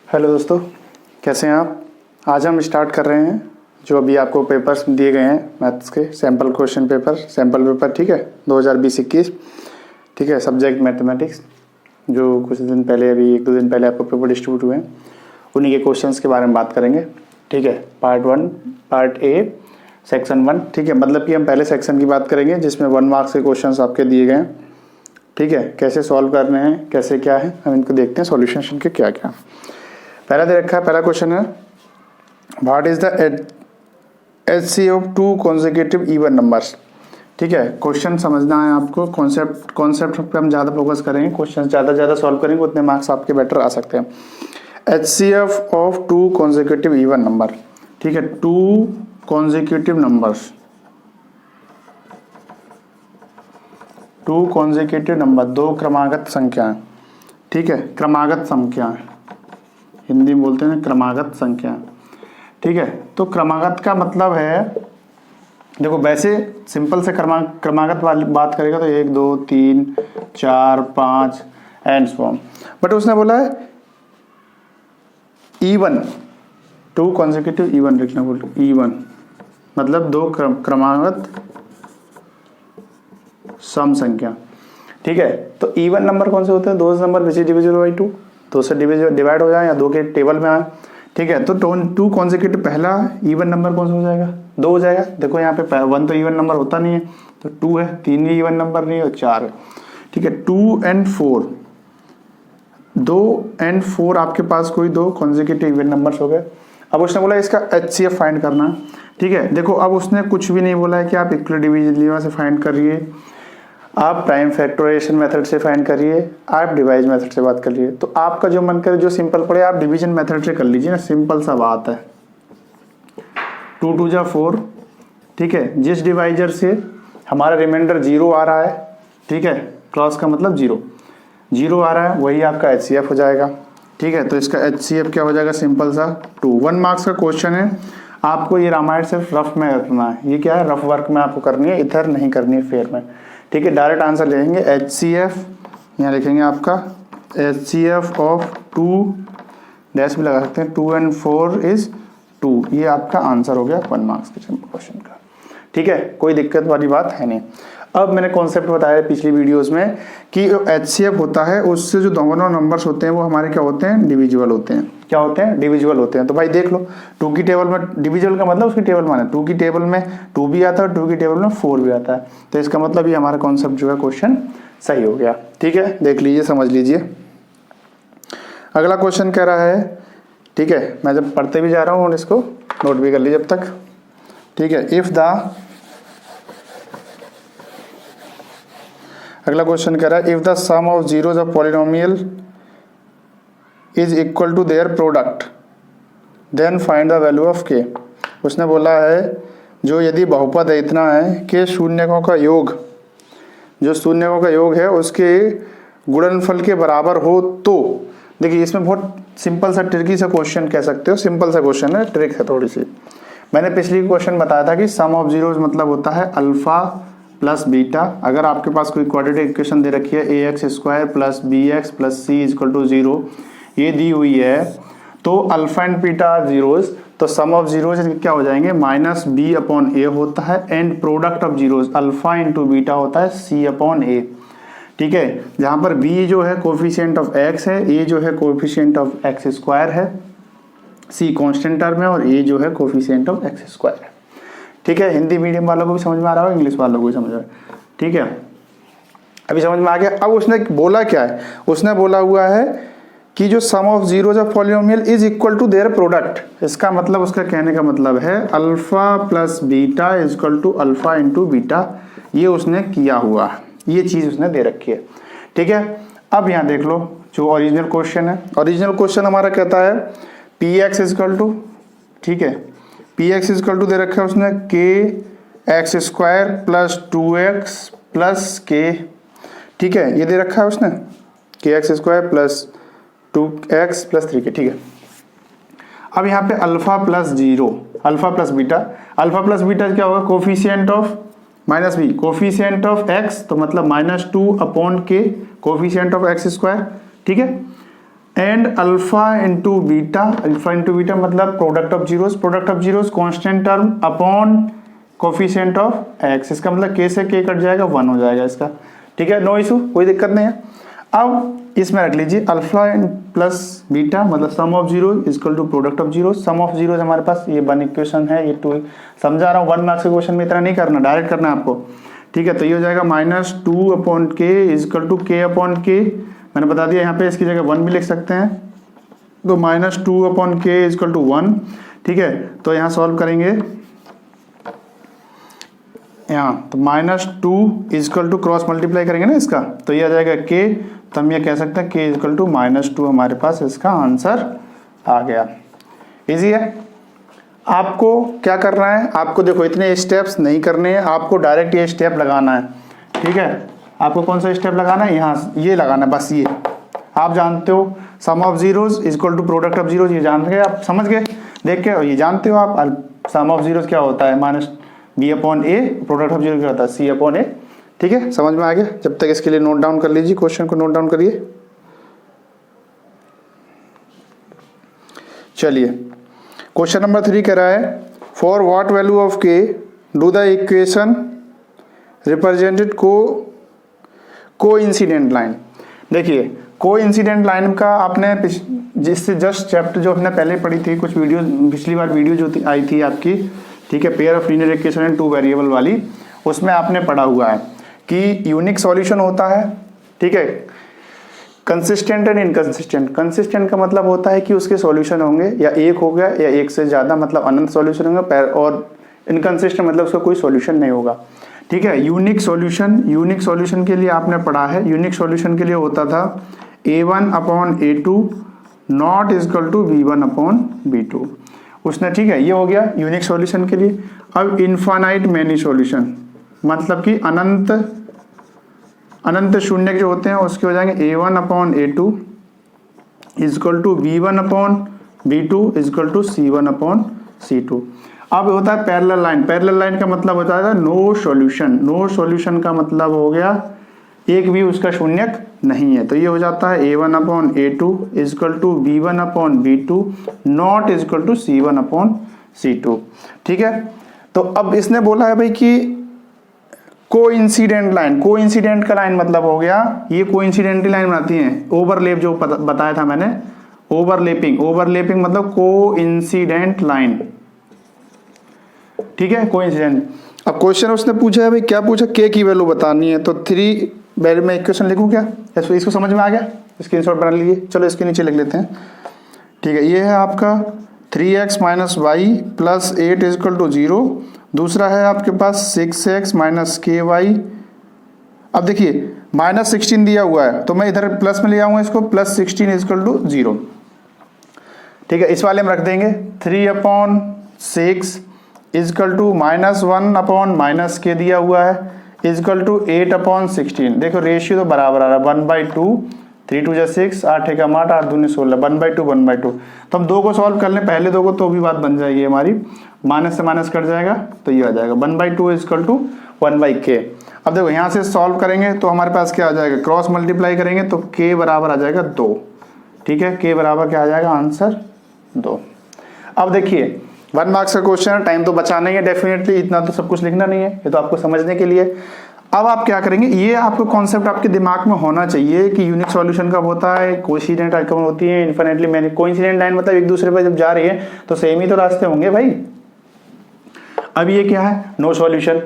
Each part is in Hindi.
हेलो दोस्तों, कैसे हैं आप। आज हम स्टार्ट कर रहे हैं जो अभी आपको पेपर्स दिए गए हैं मैथ्स के सैम्पल पेपर ठीक है 2020-21 ठीक है, सब्जेक्ट मैथमेटिक्स। जो कुछ दिन पहले अभी 1-2 दिन पहले आपको पेपर डिस्ट्रीब्यूट हुए हैं, उन्हीं के क्वेश्चंस के बारे में बात करेंगे। ठीक है, पार्ट ए सेक्शन 1। ठीक है, मतलब कि हम पहले सेक्शन की बात करेंगे जिसमें 1 मार्क्स के क्वेश्चंस आपके दिए गए हैं। ठीक है, कैसे सॉल्व करने हैं, कैसे क्या है, हम इनको देखते हैं सॉल्यूशन के क्या क्या। पहला दे रखा है, पहला क्वेश्चन है what is the HCF of 2 consecutive even numbers. ठीक है, क्वेश्चन समझना है आपको, कॉन्सेप्ट पे हम ज़्यादा फोकस करेंगे, क्वेश्चन ज़्यादा सॉल्व करेंगे उतने मार्क्स आपके बेटर आ सकते हैं। HCF of 2 consecutive even number. ठीक है, 2 consecutive नंबर्स, 2 consecutive नंबर, 2 क्रमागत संख्याएं। ठीक है, क्रमागत संख्याएं हिंदी में बोलते हैं क्रमागत संख्या। ठीक है, तो क्रमागत का मतलब है, देखो वैसे सिंपल से क्रमागत वाली बात करेगा तो 1 2 3 4 5 एंड सो ऑन, बट उसने बोला है इवन, 2 consecutive इवन लिखना बोलते, इवन मतलब 2 क्रमागत सम संख्या। ठीक है, तो इवन नंबर कौन से होते हैं, 2 number which is divisible by 2, 2 से डिवाइड हो जाए या 2 के टेबल में आए। ठीक है, तो 2 consecutive पहला इवन नंबर कौन सा हो जाएगा, 2 हो जाएगा। देखो यहाँ पे 1 तो इवन नंबर होता नहीं है, तो 2 है, 3 भी इवन नंबर नहीं है, और 4 है। ठीक है, 2 and 4, 2 and 4 आपके पास कोई 2 consecutive इवन नंबर्स हो गए। अब उसने बोला इसका HCF फाइंड करना। ठीक है, देखो अब उसने कुछ भी नहीं बोला है कि आप इक्वल डिविजन से फाइंड करिए, आप प्राइम फैक्टराइजेशन मेथड से फाइंड करिए, आप डिवाइज मेथड से बात करिए। तो आपका जो मन करे, जो सिंपल पड़े, आप डिवीजन मेथड से कर लीजिए ना, सिंपल सा बात है। 2 2 जा 4। ठीक है, जिस डिवाइजर से हमारा रिमाइंडर 0 आ रहा है, ठीक है, क्रॉस का मतलब 0 आ रहा है, वही आपका HCF हो जाएगा। ठीक है, तो इसका HCF क्या हो जाएगा, सिंपल सा 2। 1 मार्क्स का क्वेश्चन है, आपको ये रामायण सिर्फ रफ में रखना है। ये क्या है, रफ वर्क में आपको करनी है, इधर नहीं करनी है फेयर में। ठीक है, डायरेक्ट आंसर लेंगे HCF, यहाँ लिखेंगे आपका HCF ऑफ 2 डैश भी लगा सकते हैं, 2 and 4 इज 2। ये आपका आंसर हो गया 1 मार्क्स के क्वेश्चन का। ठीक है, कोई दिक्कत वाली बात है नहीं। अब मैंने कॉन्सेप्ट बताया पिछली वीडियोस में कि HCF होता है, उससे जो दोनों नंबर्स होते हैं वो हमारे क्या होते हैं, डिविजिबल होते हैं। क्या होते हैं, डिविजिबल होते हैं। तो भाई देख लो, 2 की टेबल में डिविजिबल का मतलब उसकी टेबल में 2 की टेबल में 2 भी आता है और 2 की टेबल में 4 भी आता है। तो इसका मतलब ये हमारा कॉन्सेप्ट जो है क्वेश्चन सही हो गया। ठीक है, देख लीजिए, समझ लीजिए। अगला क्वेश्चन कह रहा है, ठीक है, मैं जब पढ़ते भी जा रहा हूँ और इसको नोट भी कर लीजिए जब तक। ठीक है, इफ द, अगला क्वेश्चन कह रहा है if the sum of zeros of polynomial is equal to their product then find the value of k. उसने बोला है जो यदि बहुपद इतना है कि शून्यकों का योग, जो शून्यकों का योग है उसके गुणनफल के बराबर हो, तो देखिए इसमें बहुत सिंपल सा ट्रिकी सा क्वेश्चन कह सकते हो, सिंपल सा क्वेश्चन है, ट्रिक है थोड़ी सी। मैंने पिछली क्वेश्चन बताया था कि सम ऑफ जीरोज मतलब होता है अल्फा प्लस बीटा। अगर आपके पास कोई क्वाड्रेटिक इक्वेशन दे रखी है ax² plus bx plus c equal to 0, ये दी हुई है, तो alpha and beta are zeros, तो सम ऑफ जीरोज क्या हो जाएंगे, -b/a होता है, and product of zeros alpha into beta होता है c/a। ठीक है, जहां पर b जो है कोफिशिएंट ऑफ x है, a जो है कोफिशिएंट ऑफ x² है, c कांस्टेंट टर्म है, और a जो है कोफिशिएंट ऑफ x² है। ठीक है, हिंदी मीडियम वालों को भी समझ में आ रहा है, इंग्लिश वालों को भी समझ में आ रहा है। ठीक है, अभी समझ में आ गया। अब उसने बोला क्या है, उसने बोला हुआ है कि जो sum of zeros of polynomial is equal to their product. इसका मतलब, उसका कहने का मतलब है alpha plus beta is equal to alpha into beta. ये उसने किया हुआ है, ये चीज उसने दे रखी है। ठीक है, अब यहाँ देख लो जो ओरिजिनल क्वेश्चन है, ओरिजिनल क्वेश्चन हमारा कहता है px इज इक्वल टू, ठीक है, px इज इक्वल टू दे रखा है उसने kx² plus 2x plus k। ठीक है, ये दे रखा है उसने kx² plus 2x plus 3k। ठीक है, अब यहाँ पे alpha plus 0, alpha plus beta क्या होगा, coefficient of -b, coefficient of x, तो मतलब -2/k कोफिशिएंट ऑफ x²। ठीक है, एंड अल्फा इंटू बीटा मतलब product of zeros constant term upon coefficient of x, इसका मतलब के से के कट जाएगा 1 हो जाएगा इसका, ठीक है, नो इशू, कोई दिक्कत नहीं है। अब इसमें रख लीजिए अल्फा प्लस बीटा मतलब sum of zero equal to product of zero, sum of zero हमारे पास ये 1 इक्वेशन है, ये 2 समझा रहा हूँ, 1 मार्क्स के क्वेश्चन में इतना नहीं करना, डायरेक्ट करना है आपको, ठीक है। तो ये हो जाएगा -2 अपॉन के इक्वल टू के अपॉन के, मैंने बता दिया यहाँ पे इसकी जगह 1 भी लिख सकते हैं, तो -2 अपॉन के इक्वल टू 1, ठीक है। तो यहाँ सॉल्व करेंगे, यहाँ तो -2 इक्वल टू क्रॉस मल्टीप्लाई करेंगे ना इसका, तो ये आ जाएगा के, तो हम ये कह सकते हैं के इक्वल टू -2 हमारे पास इसका आंसर आ गया। इजी है। आपको क्या करना है, आपको देखो इतने स्टेप्स नहीं करने हैं, आपको डायरेक्ट ये स्टेप लगाना है, ठीक है। आपको कौन सा स्टेप लगाना है, यहाँ ये लगाना है, बस ये आप जानते हो, sum of zeros equal to product of zeros, ये जान गए आप, समझ गए, देख के ये जानते हो आप, सम ऑफ जीरोस क्या होता है -b upon a, product of zero क्या होता है c अपॉन a, ठीक है, समझ में आ गया। जब तक इसके लिए नोट डाउन कर लीजिए, क्वेश्चन को नोट डाउन करिए। चलिए क्वेश्चन नंबर 3 कह रहा है, फॉर व्हाट वैल्यू ऑफ के do the equation represented coincident line. देखिए कोइंसिडेंट लाइन का आपने जिससे जस्ट चैप्टर जो हमने पहले पढ़ी थी, कुछ वीडियो पिछली बार वीडियो जो आई थी आपकी, ठीक है, pair of linear equation and 2 variable वाली, उसमें आपने पढ़ा हुआ है कि यूनिक सॉल्यूशन होता है, ठीक है, कंसिस्टेंट एंड इनकंसिस्टेंट। कंसिस्टेंट का मतलब होता है कि उसके सॉल्यूशन होंगे या एक हो गया या एक से ज़्यादा, मतलब अनंत सॉल्यूशन होंगे, और इनकंसिस्टेंट मतलब उसका कोई सॉल्यूशन नहीं होगा, ठीक है। यूनिक सॉल्यूशन के लिए आपने पढ़ा है, यूनिक सॉल्यूशन के लिए होता था a1 upon a2 not equal to b1 upon b2 उसने, ठीक है, ये हो गया यूनिक सॉल्यूशन के लिए। अब इनफाइनाइट मैनी सॉल्यूशन मतलब कि अनंत शून्य जो होते हैं उसके हो जाएंगे a1 upon a2 equal to b1 upon b2 equal to c1 upon c2। अब होता है पैरेलल लाइन का मतलब होता है नो सॉल्यूशन का मतलब हो गया एक भी उसका शून्यक नहीं है, तो ये हो जाता है a1 upon a2 equal to b1 upon b2 not equal to c1 upon c2, ठीक है। तो अब इसने बोला है भाई कि कोइंसिडेंट का लाइन मतलब हो गया, ये कोइंसिडेंटली लाइन बनाती है, ओवरलैप जो बताया था मैंने, ओवरलैपिंग मतलब कोइंसिडेंट लाइन, ठीक है, कोइंसिडेंट। अब क्वेश्चन उसने पूछा है भाई, क्या पूछा, के की वैल्यू बतानी है, तो 3 वैल्यू में इक्वेशन लिखूं क्या, इसको समझ में आ गया, स्क्रीनशॉट बना लीजिए, चलो इसके नीचे लिख लेते हैं, ठीक है। ये है आपका 3x minus y plus 8 equal to 0, दूसरा है आपके पास 6x माइनस के वाई। अब देखिए -16 दिया हुआ है, तो मैं इधर प्लस में ले आऊंगा इसको, प्लस 16 इक्वल टू 0, ठीक है। इस वाले में रख देंगे 3 अपॉन 6 इक्वल टू -1 अपॉन माइनस के दिया हुआ है इक्वल टू 8 अपॉन 16। देखो रेशियो तो बराबर आ रहा है 1/2, 3 2 6, 8 1 8, 8 2 16, 1/2। तो हम दो को सॉल्व कर लें, पहले दो को, तो भी बात बन जाएगी हमारी, माइनस से माइनस कट जाएगा, तो ये आ जाएगा 1/2 इक्वल टू 1/k। अब देखो यहाँ से सॉल्व करेंगे तो हमारे पास क्या आ जाएगा, क्रॉस मल्टीप्लाई करेंगे तो k बराबर आ जाएगा 2, ठीक है, k बराबर क्या आ जाएगा, आंसर 2। अब देखिए 1 मार्क्स का क्वेश्चन है, टाइम तो बचा नहीं है डेफिनेटली, इतना तो सब कुछ लिखना नहीं है, ये तो आपको समझने के लिए। अब आप क्या करेंगे, ये आपको कॉन्सेप्ट आपके दिमाग में होना चाहिए कि यूनिक सॉल्यूशन कब होता है, कोइंसिडेंट लाइन कब होती है, इनफिनिटली मैनी। कोइंसिडेंट लाइन मतलब एक दूसरे पर जब जा रही है तो सेम ही तो रास्ते होंगे भाई। अब ये क्या है, नो सॉल्यूशन,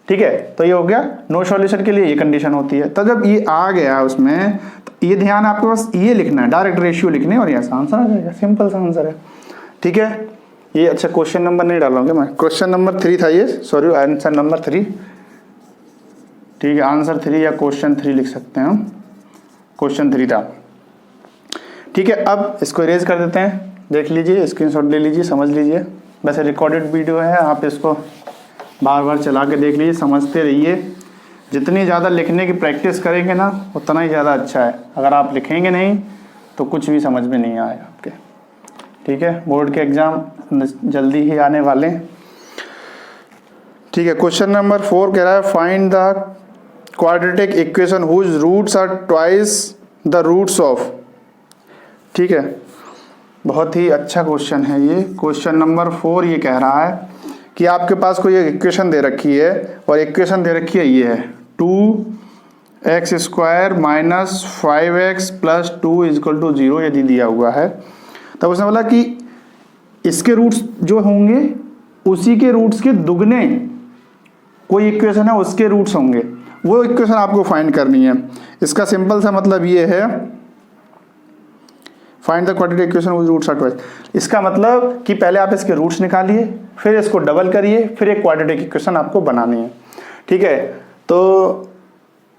ठीक है, तो ये हो गया नो सॉल्यूशन के लिए ये कंडीशन होती है। तो जब ये आ गया उसमें, तो ये ध्यान आपके पास ये लिखना है, डायरेक्ट रेशियो लिखने, और यहाँ से आंसर आ जाएगा, सिंपल सा आंसर है, ठीक है। ये अच्छा क्वेश्चन नंबर नहीं डालूंगा मैं, क्वेश्चन नंबर 3 था ये, सॉरी, आंसर नंबर 3, ठीक है, आंसर 3 या क्वेश्चन 3 लिख सकते हैं हम, क्वेश्चन 3 था, ठीक है। अब इसको इरेज कर देते हैं, देख लीजिए, स्क्रीनशॉट ले लीजिए, समझ लीजिए, वैसे रिकॉर्डेड वीडियो है, आप इसको बार बार चला के देख लीजिए, समझते रहिए। जितनी ज़्यादा लिखने की प्रैक्टिस करेंगे ना उतना ही ज़्यादा अच्छा है, अगर आप लिखेंगे नहीं तो कुछ भी समझ में नहीं आएगा आपके, ठीक है। बोर्ड के एग्जाम जल्दी ही आने वाले, ठीक है। क्वेश्चन नंबर 4 कह रहा है, find the quadratic equation whose roots are twice the roots of, ठीक है, बहुत ही अच्छा क्वेश्चन है ये। क्वेश्चन नंबर 4 ये कह रहा है कि आपके पास कोई एक इक्वेशन दे रखी है और इक्वेशन दे रखी है ये है 2x² minus 5x plus 2 equal to 0 यदि दिया हुआ है। तब उसने बोला कि इसके रूट्स जो होंगे उसी के रूट्स के दुगने कोई इक्वेशन है उसके रूट्स होंगे, वो इक्वेशन आपको फाइंड करनी है। इसका सिंपल सा मतलब ये है find the quadratic equation with roots are twice. इसका मतलब कि पहले आप इसके रूट्स निकालिए, फिर इसको डबल करिए, फिर एक क्वाड्रेटिक इक्वेशन आपको बनानी है। ठीक है, तो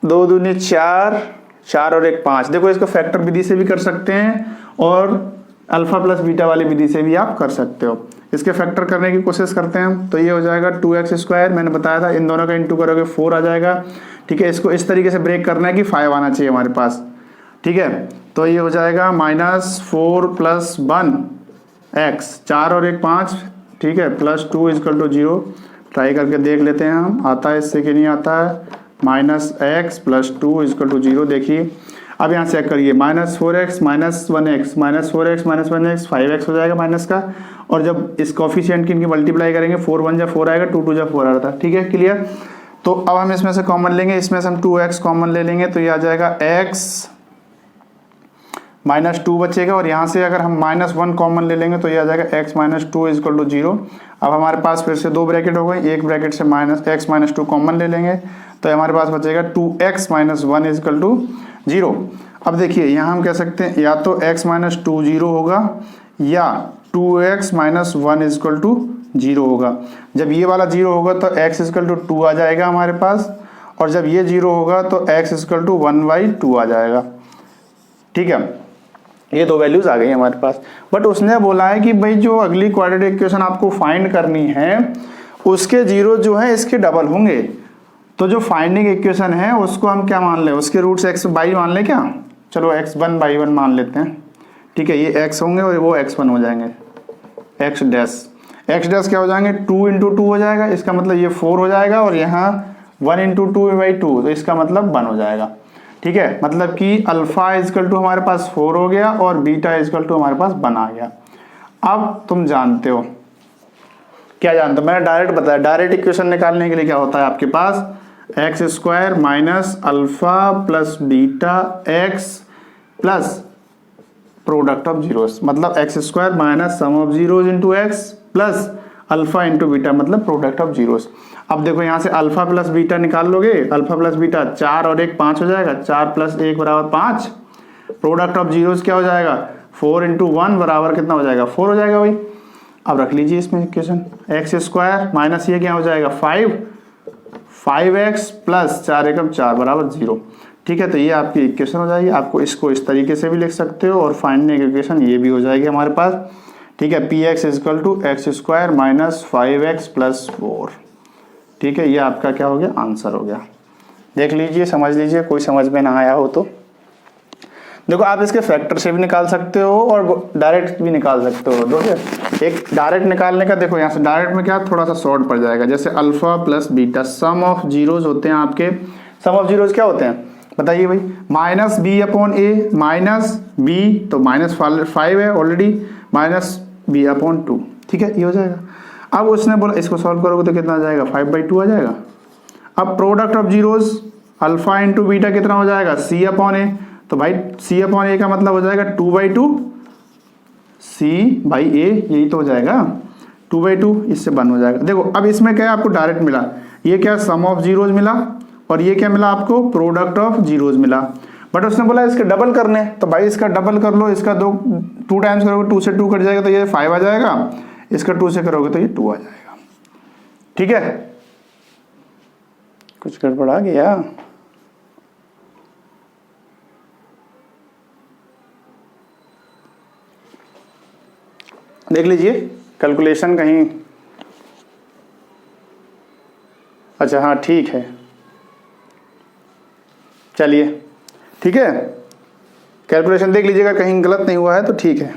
2 दूनी 4, 4 और 1 5। देखो इसको फैक्टर विधि से भी कर सकते हैं और अल्फा प्लस बीटा वाली विधि से भी आप कर सकते हो। इसके फैक्टर करने की कोशिश करते हैं तो ये हो जाएगा 2x², मैंने बताया था इन दोनों का इंटू करोगे 4 आ जाएगा। ठीक है, इसको इस तरीके से ब्रेक करना है कि 5 आना चाहिए हमारे पास। ठीक है, तो ये हो जाएगा -4 + 1x, 4 और 1 5। ठीक है, प्लस 2 इक्वल टू 0। ट्राई करके देख लेते हैं हम आता है इससे कि नहीं आता है। -x plus 2 equal to 0। देखिए अब यहाँ चेक करिए -4x -1x -4x -1x 5x हो जाएगा माइनस का, और जब इस कोफिशिएंट की इनकी मल्टीप्लाई करेंगे 4 1 जा 4 आएगा, 2 2 जा 4 आ रहा था। ठीक है, क्लियर। तो अब हम इसमें से कॉमन लेंगे, इसमें से हम 2x कॉमन ले लेंगे तो ये आ जाएगा x -2 बचेगा, और यहाँ से अगर हम -1 कॉमन ले लेंगे तो ये आ जाएगा x -2 इक्वल टू 0। अब हमारे पास फिर से 2 ब्रैकेट हो गए, एक ब्रैकेट से x -2 कॉमन ले लेंगे तो हमारे पास बचेगा 2x - 1 इक्वल टू 0। अब देखिए यहाँ हम कह सकते हैं या तो x -2 0 होगा या 2x - 1 इक्वल टू 0 होगा। जब ये वाला 0 होगा तो x इक्वल टू 2 आ जाएगा हमारे पास, और जब ये 0 होगा तो x इक्वल टू 1/2 आ जाएगा। ठीक है, ये 2 वैल्यूज आ गई हमारे पास। बट उसने बोला है कि भाई जो अगली क्वाड्रेटिक इक्वेशन आपको फाइंड करनी है उसके 0 जो है इसके डबल होंगे। तो जो फाइंडिंग इक्वेशन है उसको हम क्या मान लें, उसके रूट्स x/1 मान लें क्या। चलो x1/1 मान लेते हैं। ठीक है, ये x होंगे और वो x1 हो जाएंगे। x डैश क्या हो जाएंगे, 2 × 2 हो जाएगा, इसका मतलब ये 4 हो जाएगा, और यहाँ 1 × 2/2 तो इसका मतलब 1 हो जाएगा। ठीक है, मतलब कि अल्फा इक्वल टू हमारे पास 4 हो गया और बीटा इक्वल टू हमारे पास 1 आ गया। अब तुम जानते हो, क्या जानते हो, मैंने डायरेक्ट बताया डायरेक्ट इक्वेशन निकालने के लिए क्या होता है आपके पास x² minus alpha plus beta x plus product of zeros, मतलब x² minus sum of zeros into x plus alpha into beta मतलब प्रोडक्ट ऑफ जीरोस। अब देखो यहाँ से अल्फा प्लस बीटा निकाल लोगे, अल्फा प्लस बीटा 4 और 1 5 हो जाएगा, 4 + 1 = 5। प्रोडक्ट ऑफ जीरोस क्या हो जाएगा, 4 × 1 बराबर कितना हो जाएगा, 4 हो जाएगा भाई। अब रख लीजिए इसमें इक्वेशन x² माइनस ये क्या हो जाएगा 5x प्लस 4 × 4 = 0। ठीक है, तो ये आपकी इक्वेशन हो जाएगी। आपको इसको इस तरीके से भी लिख सकते हो और फाइंडिंग इक्वेशन ये भी हो जाएगी हमारे पास। ठीक है, px = x² minus 5x plus 4। ठीक है, ये आपका क्या हो गया, आंसर हो गया। देख लीजिए, समझ लीजिए, कोई समझ में ना आया हो तो देखो आप इसके फैक्टर से भी निकाल सकते हो और डायरेक्ट भी निकाल सकते हो। देखो एक डायरेक्ट निकालने का, देखो यहाँ से डायरेक्ट में क्या थोड़ा सा शॉर्ट पड़ जाएगा, जैसे alpha plus beta some of zeros होते हैं आपके। सम ऑफ जीरोज क्या होते हैं बताइए भाई, -b/a माइनस b तो -5 है ऑलरेडी, -b/2। ठीक है, ये हो जाएगा। अब उसने बोला इसको सॉल्व करोगे तो कितना आ जाएगा, 5/2 आ जाएगा। अब product of zeros alpha into beta कितना हो जाएगा, c/a। तो भाई c/a का मतलब हो जाएगा 2/2 c/a, यही तो हो जाएगा 2/2, इससे 1 हो जाएगा। देखो अब इसमें क्या है, आपको डायरेक्ट मिला, ये क्या सम ऑफ जीरोज मिला और ये क्या मिला आपको, प्रोडक्ट ऑफ जीरोज मिला। बट उसने बोला इसके डबल करने, तो भाई इसका डबल कर लो, इसका 2 टाइम्स करोगे 2 से 2 कट जाएगा तो ये 5 आ जाएगा, इसका 2 से करोगे तो ये 2 आ जाएगा। ठीक है, कुछ गड़बड़ा गया, देख लीजिए कैलकुलेशन कहीं, अच्छा हाँ ठीक है, चलिए ठीक है, कैलकुलेशन देख लीजिएगा कहीं गलत नहीं हुआ है तो ठीक है।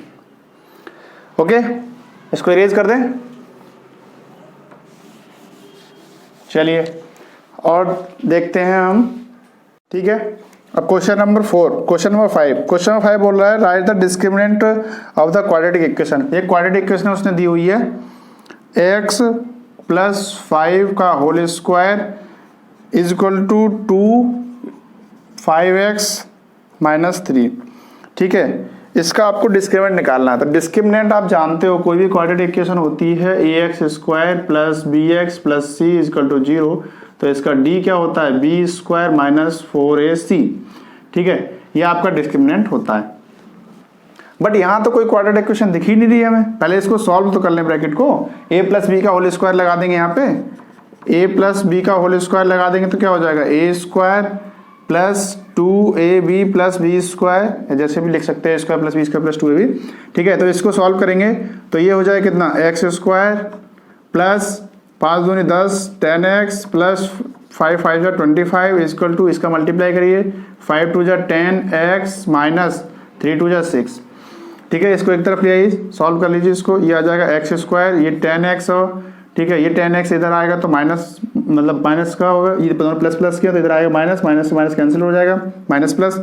ओके, इसको इरेज कर दें। चलिए और देखते हैं हम। ठीक है, अब क्वेश्चन नंबर 5 बोल रहा है write the discriminant of the quadratic equation. एक क्वाड्रेटिक इक्वेशन उसने दी हुई है x प्लस 5 का whole square is equal to 5x minus 3। ठीक है, इसका आपको डिस्क्रिमिनेंट निकालना है। तो डिस्क्रिमिनेंट आप जानते हो, कोई भी क्वाड्रेटिक इक्वेशन होती है ax square plus bx plus c is equal to 0, तो इसका d क्या होता है b स्क्वायर माइनस 4ac। ठीक है, ये आपका डिस्क्रिमिनेंट होता है। बट यहाँ तो कोई क्वाड्रेटिक इक्वेशन दिख ही नहीं रही है हमें। पहले इसको सॉल्व तो कर लें ब्रैकेट को, a प्लस बी का होल स्क्वायर लगा देंगे यहाँ पे, a प्लस बी का होल स्क्वायर लगा देंगे तो क्या हो जाएगा a square plus 2ab plus b square, जैसे भी लिख सकते हैं square plus b square plus 2ab। ठीक है, तो इसको सॉल्व करेंगे तो ये हो जाएगा कितना x स्क्वायर प्लस 5 दूनी 10 10x प्लस 5 5 25 इक्वल टू, इसका मल्टीप्लाई करिए 5 2 10x माइनस 3 2 6। ठीक है, इसको एक तरफ ले आइए, सॉल्व कर लीजिए इसको, ये आ जाएगा x स्क्वायर, ये 10x और ठीक है ये 10x इधर आएगा तो माइनस, मतलब माइनस का होगा, ये दोनों प्लस प्लस किया तो इधर आएगा माइनस, माइनस से माइनस कैंसिल हो जाएगा, माइनस प्लस,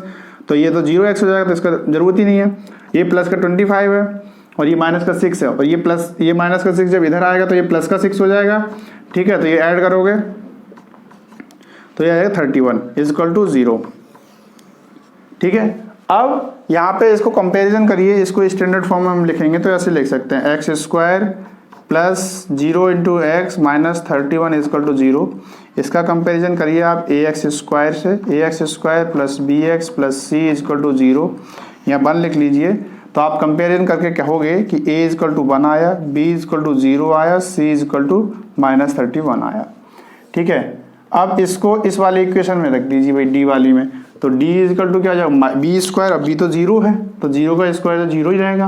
तो ये तो 0x हो जाएगा, तो इसका जरूरत ही नहीं है। ये प्लस का 25 है और ये माइनस का 6 है, और ये प्लस, ये माइनस का 6 जब इधर आएगा तो ये प्लस का 6 हो जाएगा। ठीक है, तो ये ऐड करोगे तो ये आएगा 31 इज इक्वल टू 0। ठीक है, अब यहाँ पे इसको कंपैरिजन करिए, इसको स्टैंडर्ड फॉर्म में हम लिखेंगे तो ऐसे लिख सकते हैं x square plus 0 into x minus 31 is equal to 0। इसका कंपैरिजन करिए आप ax स्क्वायर से, ax square plus bx plus c is equal to 0, यहाँ 1 लिख लीजिए। तो आप कंपैरिजन करके कहोगे कि a इज इक्वल टू 1 आया, b इज इक्वल टू 0 आया, c is equal to minus 31 आया। ठीक है, अब इसको इस वाले इक्वेशन में रख दीजिए भाई d वाली में, तो d इज इक्वल टू क्या हो जाएगा b स्क्वायर, अब b तो 0 है तो 0 का स्क्वायर तो 0 ही रहेगा,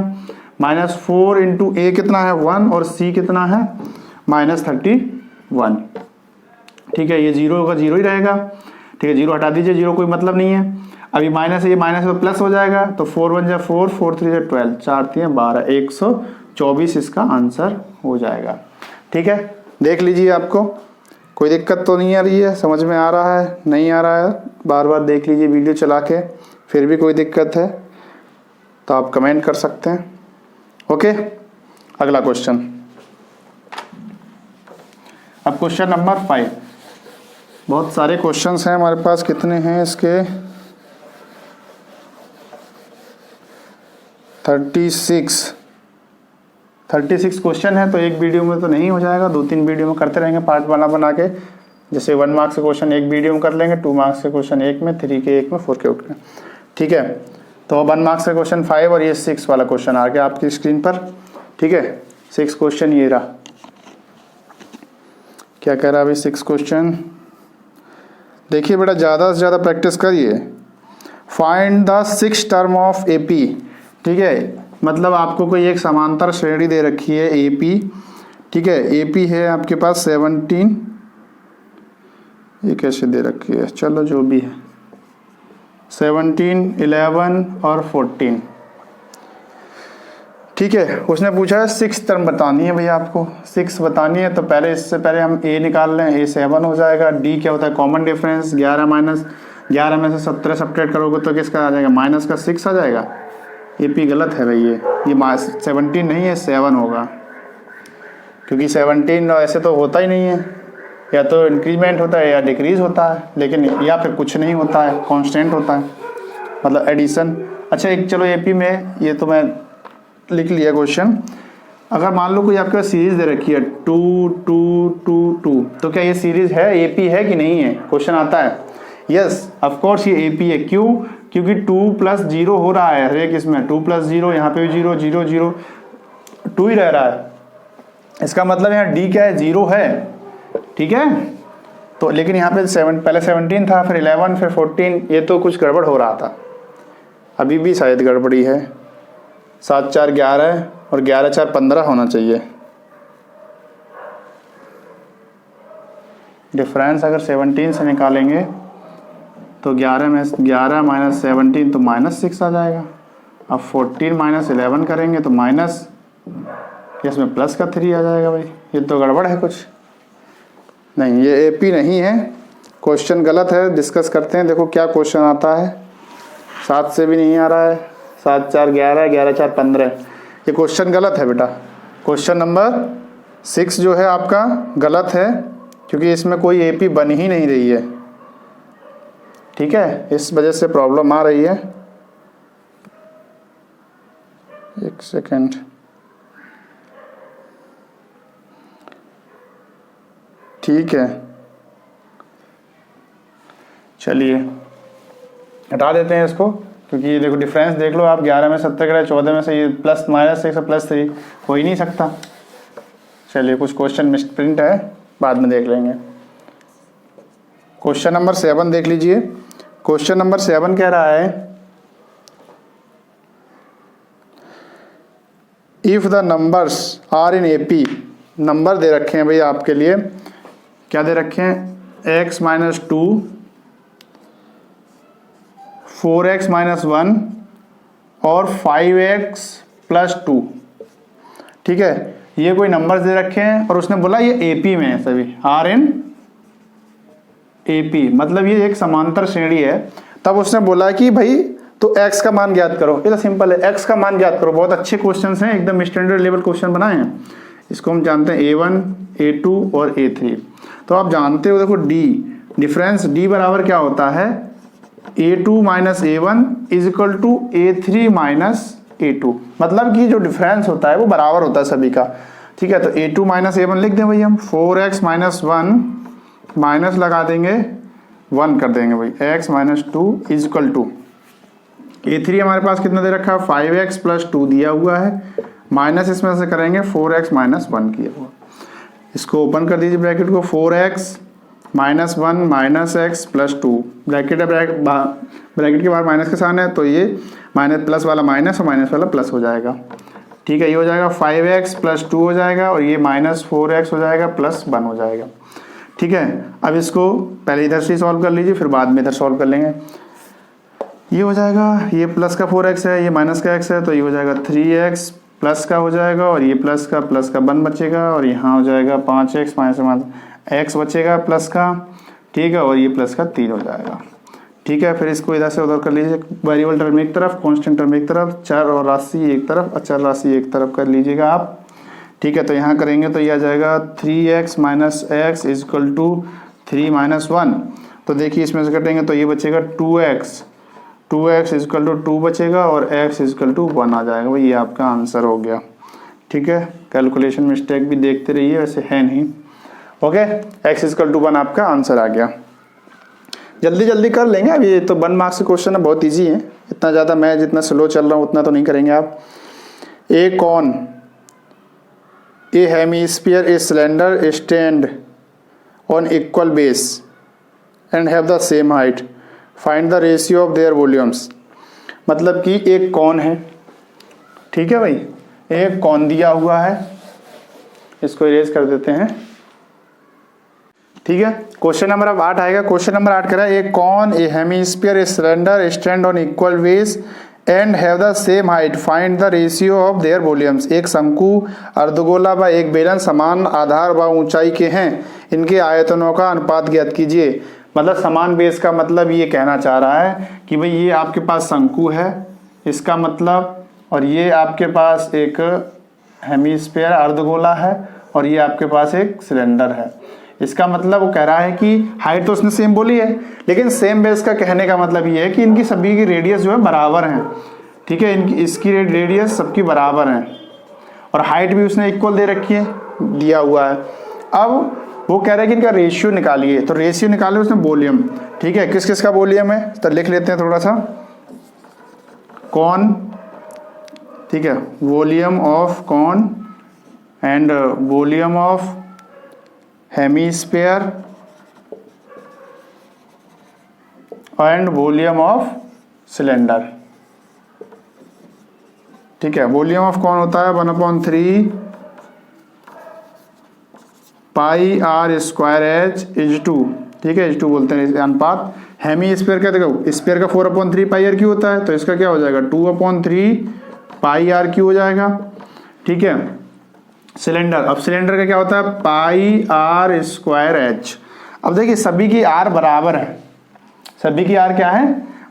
माइनस 4 इंटू a कितना है 1 और c कितना है माइनस 31। ठीक है, ये 0 का 0 ही रहेगा। ठीक है, 0 हटा दीजिए, 0 कोई मतलब नहीं है। अभी माइनस है, ये माइनस तो प्लस हो जाएगा, तो 4 1 जा 4 4 3 जा 12 4 3 12 124 इसका आंसर हो जाएगा। ठीक है, देख लीजिए आपको कोई दिक्कत तो नहीं आ रही है, समझ में आ रहा है नहीं आ रहा है, बार बार देख लीजिए वीडियो चला के, फिर भी कोई दिक्कत है तो आप कमेंट कर सकते हैं। ओके, अगला क्वेश्चन। अब क्वेश्चन नंबर 5, बहुत सारे क्वेश्चंस हैं हमारे पास, कितने हैं इसके 36 क्वेश्चन है, तो एक वीडियो में तो नहीं हो जाएगा, 2-3 वीडियो में करते रहेंगे पार्ट बना के, जैसे 1 मार्क्स के क्वेश्चन एक वीडियो में कर लेंगे, 2 मार्क्स के क्वेश्चन एक में, 3 के एक में, 4 के एक में। ठीक है, तो 1 मार्क्स का क्वेश्चन 5 और ये 6 वाला क्वेश्चन आ गया आपकी स्क्रीन पर। ठीक है, 6 क्वेश्चन ये रहा, क्या कह रहा है अभी 6 क्वेश्चन देखिए बेटा, ज़्यादा से ज़्यादा प्रैक्टिस करिए। Find the 6 term of AP. ठीक है, मतलब आपको कोई एक समांतर श्रेणी दे रखी है एपी। ठीक है, एपी है आपके पास 17, ये कैसे दे रखी है, चलो जो भी है 17 11 और 14। ठीक है, उसने पूछा है 6 टर्म बतानी है भैया, आपको 6 बतानी है, तो पहले इससे पहले हम a निकाल लें, a 7 हो जाएगा, d क्या होता है कॉमन डिफरेंस, 11 माइनस 11 में से 17 सब्ट्रैक्ट करोगे तो किसका आ जाएगा माइनस का 6 आ जाएगा। AP गलत है भाई, ये 17 नहीं है 7 होगा, क्योंकि 17 ऐसे तो होता ही नहीं है, या तो इंक्रीमेंट होता है या डिक्रीज होता है, लेकिन या फिर कुछ नहीं होता है, कांस्टेंट होता है, मतलब एडिशन। अच्छा एक चलो AP में ये तो मैं लिख लिया क्वेश्चन। अगर मान लो कोई आपके पास सीरीज दे रखी है 2 2 2 2, तो क्या ये सीरीज है AP है कि नहीं है, क्वेश्चन आता है। यस ऑफ कोर्स ये AP है, क्यों, क्योंकि 2 + 0 हो रहा है हर एक इसमें, 2 + 0, यहाँ पे भी 0 0 0 2 ही रह रहा है, इसका मतलब यहाँ D क्या है 0 है। ठीक है, तो लेकिन यहाँ पे पहले 17 था, फिर 11, फिर 14, ये तो कुछ गड़बड़ हो रहा था, अभी भी शायद गड़बड़ी है। 7 4 11 और 11 4 15 होना चाहिए, डिफरेंस अगर 17 से निकालेंगे तो 11 में 11 माइनस 17 तो -6 आ जाएगा। अब 14 माइनस 11 करेंगे तो माइनस, इसमें प्लस का 3 आ जाएगा। भाई ये तो गड़बड़ है कुछ, नहीं ये AP नहीं है, क्वेश्चन गलत है, डिस्कस करते हैं। देखो क्या क्वेश्चन आता है। 7 से भी नहीं आ रहा है, 7 4 11, 11 4 15। ये क्वेश्चन गलत है बेटा। क्वेश्चन नंबर 6 जो है आपका गलत है, क्योंकि इसमें कोई एपी बन ही नहीं रही है। ठीक है, इस वजह से प्रॉब्लम आ रही है। एक सेकेंड, ठीक है, चलिए हटा देते हैं इसको, क्योंकि ये देखो डिफरेंस देख लो आप, 11 में 70 का 14 में से ये प्लस माइनस 6 प्लस 3 हो ही नहीं सकता। चलिए कुछ क्वेश्चन मिसप्रिंट है, बाद में देख लेंगे। क्वेश्चन नंबर 7 देख लीजिए। क्वेश्चन नंबर 7 कह रहा है if the numbers are in AP. Number दे रखे हैं भाई आपके लिए, क्या दे रखे हैं, x माइनस 2, 4x माइनस 1 और 5x प्लस 2। ठीक है, ये कोई नंबर्स दे रखे हैं और उसने बोला ये एपी में है सभी, आर इन एपी, मतलब ये एक समांतर श्रेणी है। तब उसने बोला कि भाई तो x का मान ज्ञात करो। ये तो सिंपल है, x का मान ज्ञात करो। बहुत अच्छे क्वेश्चंस हैं, एकदम स्टैंडर्ड लेवल क्वेश्चन बनाए हैं। इसको हम जानते हैं A1, A2 और A3। तो आप जानते हो, देखो D डिफरेंस D बराबर क्या होता है, A2 minus A1 is equal to A3 minus A2। मतलब कि जो डिफरेंस होता है वो बराबर होता है सभी का। ठीक है, तो A2 माइनस A1 लिख दें भाई हम, 4x माइनस 1 माइनस लगा देंगे 1 कर देंगे भाई, x minus 2 is equal to A3 हमारे पास कितना दे रखा है, 5x प्लस 2 दिया हुआ है, माइनस इसमें से करेंगे 4x माइनस 1 किया हुआ। इसको ओपन कर दीजिए ब्रैकेट को, 4x minus 1 minus x plus 2, bracket है, ब्रैकेट के बाहर माइनस का साइन है, तो ये माइनस प्लस वाला माइनस और माइनस वाला प्लस हो जाएगा। ठीक है, ये हो जाएगा 5x प्लस 2 हो जाएगा और ये माइनस 4x हो जाएगा प्लस 1 हो जाएगा। ठीक है, अब इसको पहले इधर से सॉल्व कर लीजिए, फिर बाद में इधर सॉल्व कर लेंगे। ये हो जाएगा, ये प्लस का 4x है, ये माइनस का x है, तो ये हो जाएगा 3x प्लस का हो जाएगा और ये प्लस का 1 बचेगा और यहाँ हो जाएगा 5x माइनस x बचेगा प्लस का। ठीक है, और ये प्लस का 3 हो जाएगा। ठीक है, फिर इसको इधर से उधर कर लीजिए, वेरिएबल टर्म एक तरफ, कांस्टेंट टर्म एक तरफ, चर और राशि एक तरफ, अचर राशि एक तरफ कर लीजिएगा आप। ठीक है, तो यहाँ करेंगे तो ये आ जाएगा 3x minus x is equal to 3 minus 1। तो देखिए इसमें से कटेंगे तो ये बचेगा 2x इज इक्वल टू 2 बचेगा और x इज इक्वल टू 1 आ जाएगा। भाई ये आपका आंसर हो गया। ठीक है, कैलकुलेशन मिस्टेक भी देखते रहिए, वैसे है नहीं। Okay, x is equal to 1 आपका आंसर आ गया। जल्दी जल्दी कर लेंगे, अभी ये तो 1 मार्क्स के क्वेश्चन है, बहुत ईजी है। इतना ज़्यादा मैं जितना स्लो चल रहा हूँ उतना तो नहीं करेंगे आप। A cone, a hemisphere, a cylinder stand on equal base and have the same height, find the ratio of their volumes. मतलब कि एक कौन है, ठीक है भाई, एक कौन दिया हुआ है, इसको इरेज कर देते हैं। ठीक है, क्वेश्चन नंबर अब 8 आएगा। क्वेश्चन नंबर 8 कह रहा है एक cone, a hemisphere, a cylinder stand on equal base and have the same height, find the ratio of their volumes. एक शंकु, अर्धगोला व एक बेलन समान आधार व ऊंचाई के हैं, इनके आयतनों का अनुपात ज्ञात कीजिए। मतलब समान बेस का मतलब ये कहना चाह रहा है कि भाई ये आपके पास शंकु है, इसका मतलब, और ये आपके पास एक हेमीस्फीयर अर्धगोला है और ये आपके पास एक सिलेंडर है। इसका मतलब वो कह रहा है कि हाइट तो उसने सेम बोली है, लेकिन सेम बेस का कहने का मतलब ये है कि इनकी सभी की रेडियस जो है बराबर हैं। ठीक है, इनकी इसकी रेडियस सबकी बराबर है और हाइट भी उसने इक्वल दे रखी है, दिया हुआ है। अब वो कह रहा है कि इनका रेशियो निकालिए, तो रेशियो निकाले उसने वॉल्यूम। ठीक है, किस किस का वॉल्यूम है तो लिख लेते हैं थोड़ा सा। कौन, ठीक है, वॉल्यूम ऑफ कौन and volume of hemisphere and volume of cylinder. ठीक है, वॉल्यूम ऑफ कौन होता है 1/3 पाई आर स्क्वायर एच इज 2। ठीक है, H2 बोलते हैं अनुपात। हेमी स्फीयर का देखो, स्फीयर का 4/3 पाई आर क्यू होता है, तो इसका क्या हो जाएगा 2/3 पाई आर क्यू हो जाएगा। ठीक है, सिलेंडर, अब सिलेंडर का क्या होता है पाई आर स्क्वायर एच। अब देखिए सभी की आर बराबर है, सभी की आर क्या है,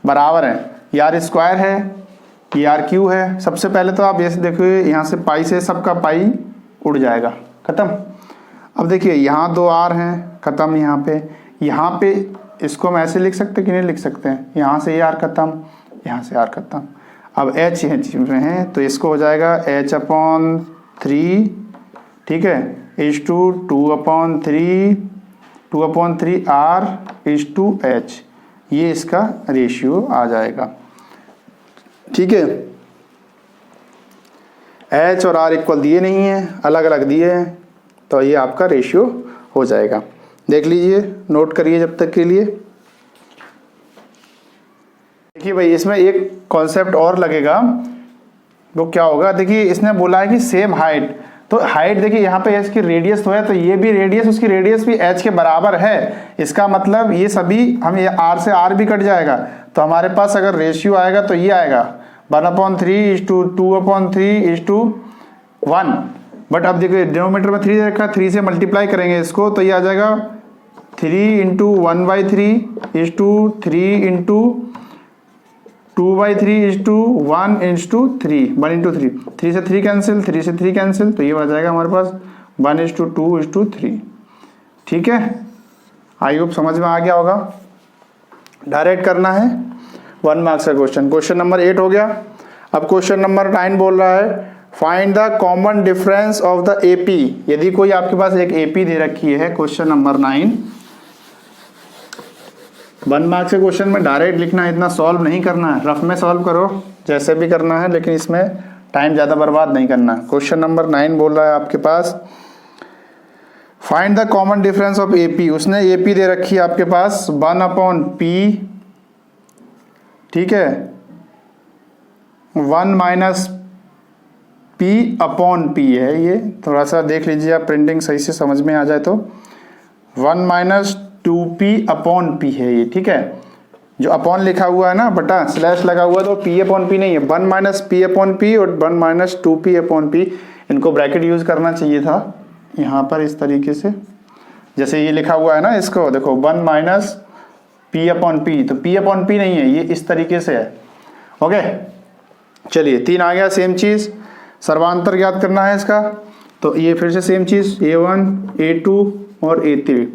बराबर है, ये आर स्क्वायर है, ये आर क्यू है। सबसे पहले तो आप ऐसे देखिए यहाँ से पाई से सबका पाई उड़ जाएगा, खत्म। अब देखिए यहाँ 2 आर हैं, खत्म। यहाँ पे इसको हम ऐसे लिख सकते कि नहीं लिख सकते हैं, यहाँ से ये आर खत्म, यहाँ से आर खत्म। अब एच में है तो इसको हो जाएगा h/3, ठीक है, is to 2/3 R is to H, ये इसका रेशियो आ जाएगा, ठीक है। एच और आर इक्वल दिए नहीं है, अलग अलग दिए हैं, तो ये आपका रेशियो हो जाएगा। देख लीजिए, नोट करिए जब तक के लिए। देखिए भाई इसमें एक कॉन्सेप्ट और लगेगा, वो क्या होगा, देखिए इसने बोला है कि सेम हाइट, तो हाइट देखिए यहाँ पे इसकी रेडियस तो है, तो ये भी रेडियस, उसकी रेडियस भी h के बराबर है। इसका मतलब ये सभी हम ये r से r भी कट जाएगा, तो हमारे पास अगर रेशियो आएगा तो ये आएगा 1/3:2/3:1। बट अब देखिए डिनोमिनेटर में 3 रखा, 3 से मल्टीप्लाई करेंगे इसको, तो ये आ जाएगा 3:1/3:2/3:1/3 1/3 से 3 कैंसिल, 3 से 3 कैंसिल, तो ये आ जाएगा हमारे पास 1:2:3, ठीक है। आई होप समझ में आ गया होगा। डायरेक्ट करना है 1 मार्क्स का क्वेश्चन। क्वेश्चन नंबर 8 हो गया। अब क्वेश्चन नंबर 9 बोल रहा है find the common difference of the AP. यदि कोई आपके पास एक एपी दे रखी है, क्वेश्चन नंबर 9 1 मार्क्स के क्वेश्चन में डायरेक्ट लिखना है, इतना सॉल्व नहीं करना है, रफ में सॉल्व करो जैसे भी करना है, लेकिन इसमें टाइम ज़्यादा बर्बाद नहीं करना। क्वेश्चन नंबर 9 बोल रहा है आपके पास find the common difference of AP. उसने एपी दे रखी है आपके पास 1/p, ठीक है, 1 - p/p है। ये थोड़ा सा देख लीजिए आप, प्रिंटिंग सही से समझ में आ जाए तो 1 - 2p/p है ये, ठीक है। जो अपॉन लिखा हुआ है ना, बटा स्लैश लगा हुआ, तो p/p नहीं है, 1 - p/p और 1 - 2p/p। इनको ब्रैकेट यूज करना चाहिए था यहाँ पर इस तरीके से, जैसे ये लिखा हुआ है ना, इसको देखो 1 - p/p, तो p/p नहीं है, ये इस तरीके से है। ओके चलिए 3 आ गया। सेम चीज सर्वांतर ज्ञात करना है इसका, तो ये फिर से सेम चीज a1 a2 और a3,